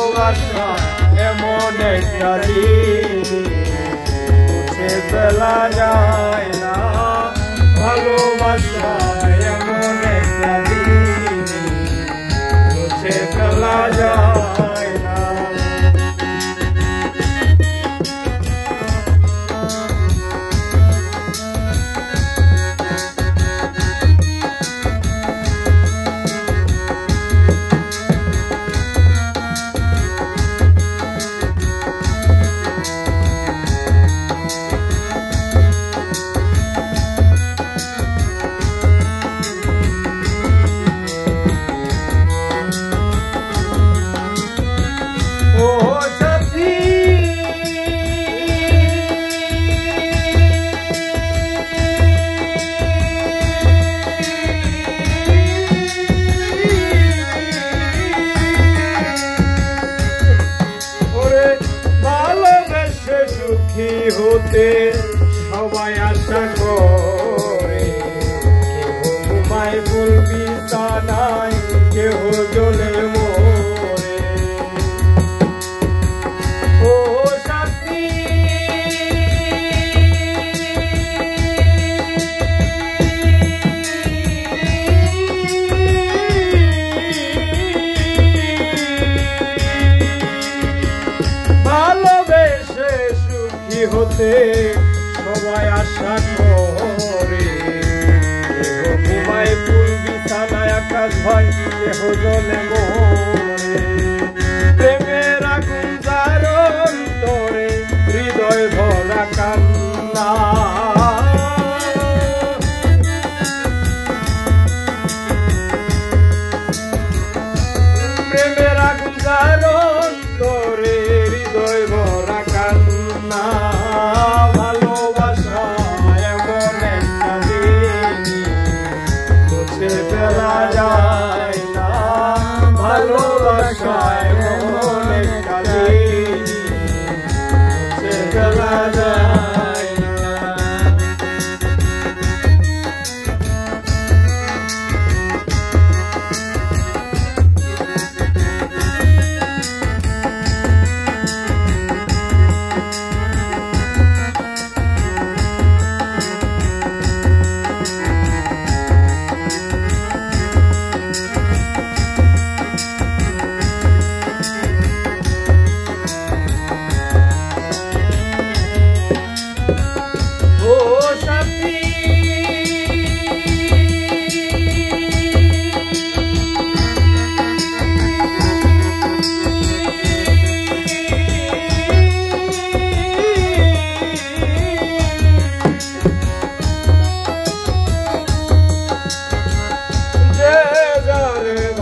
ভালোবাসা এমন একটা জিনিস মুছে ফেলা যায় না। ভালোবাসা এমন একটা জিনিস মুছে ফেলা যায় না। সুখী হতে সবাই আশা করে, কেহ ঘুমায় ফুল বিছানায়, কেহ জ্বলে মরে। ও সাথী ভালোবেসে সুখী হতে সবাই আশা করে, কেহ ঘুমায় ফুল বিছানায়, আকাশ ভয়, কেহ জ্বলে মরে। প্রেমের আগুন যার অন্তরে, হৃদয় ভরা কান্না। প্রেমের আগুন যার অন্তরে, হৃদয় ভরা কান্না। ভালোবাসা এমন একটা জিনিস মুছে ফেলা যায় না। ভালোবাসা এমন একটা জিনিস মুছে ফেলা যায় না।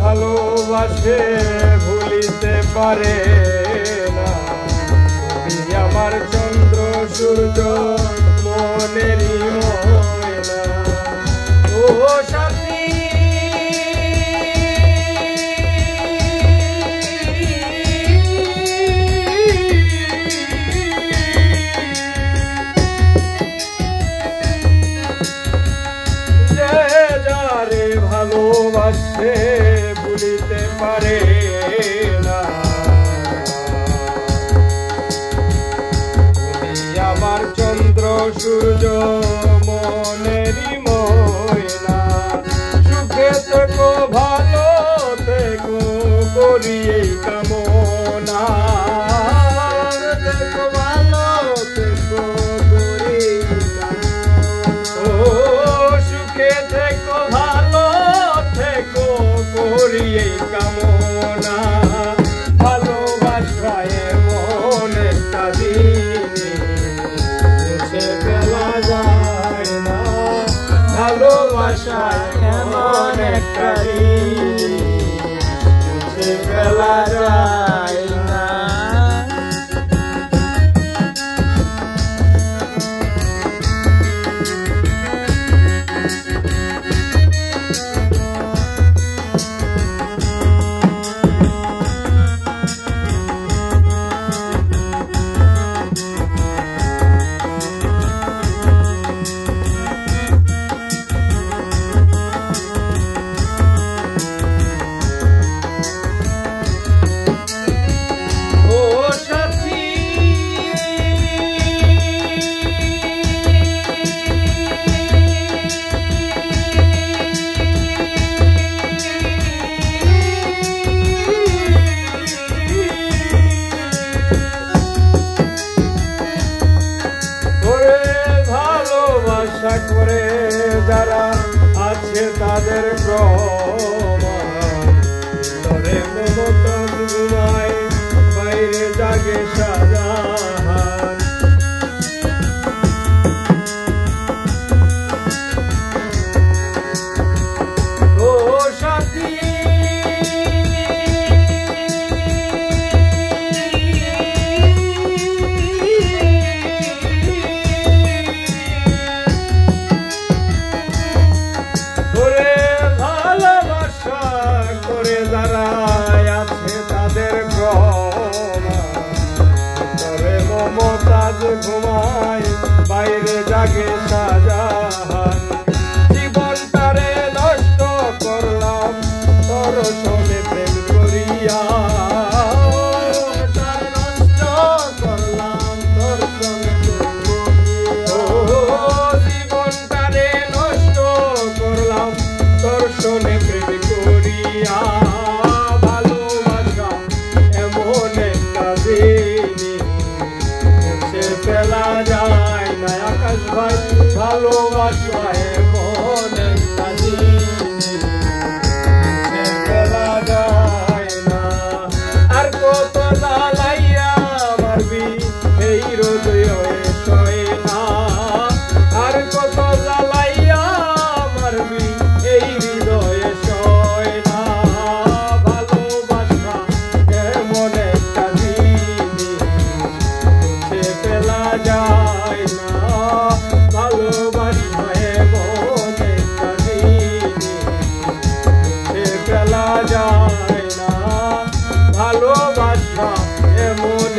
ভালোবাসে ভুলিতে পারে না, তুমি আমার চন্দ্র সূর্য মনেরই ময়না। ও সাথী যে যারে ভালোবাসে ভুলিতে পারে না, তুমি আমার চন্দ্র সূর্য মনেরই ময়না। সুখে থেকো ভালো থেকো করি এই কামনা। থেকো ভালো থেকো করি ও সুখে থেকো ভালো থেকো করি এই কামনা। ভালোবাসা এমন একটা জিনিস মুছে ফেলা যায় না। ভালোবাসা এমন একটা জিনিস মুছে ফেলা যায় না। করে যারা আছে তাদের প্রমাণ ভিতরে মমতা ঘুমায় বাইরে জাগে শাহজাহান ও সাথী মমতাজ ঘুমায় বাইরে জাগে শাহজাহান জীবনটারে নষ্ট করলাম তোর সঙ্গে প্রেম করিয়া নষ্ট করলাম তোর সঙ্গে জীবনটারে নষ্ট করলাম তোর সঙ্গে প্রেম করিয়া ভালোবাসা এমন একটা ফেলা যায় না আকাশ ভাই ভালোবাসা এমন একটা জিনিস ফেলা যায় না আর কত জ্বালাইয়া মারবি এই হৃদয় সয় না আর কত জ্বালাইয়া মারবি এই হৃদয় সয় না ভালোবাসা এমন একটা ফেলা যায় না ভালোবাসা এমন একটা জিনিস ফেলা যায় না ভালোবাসা এমন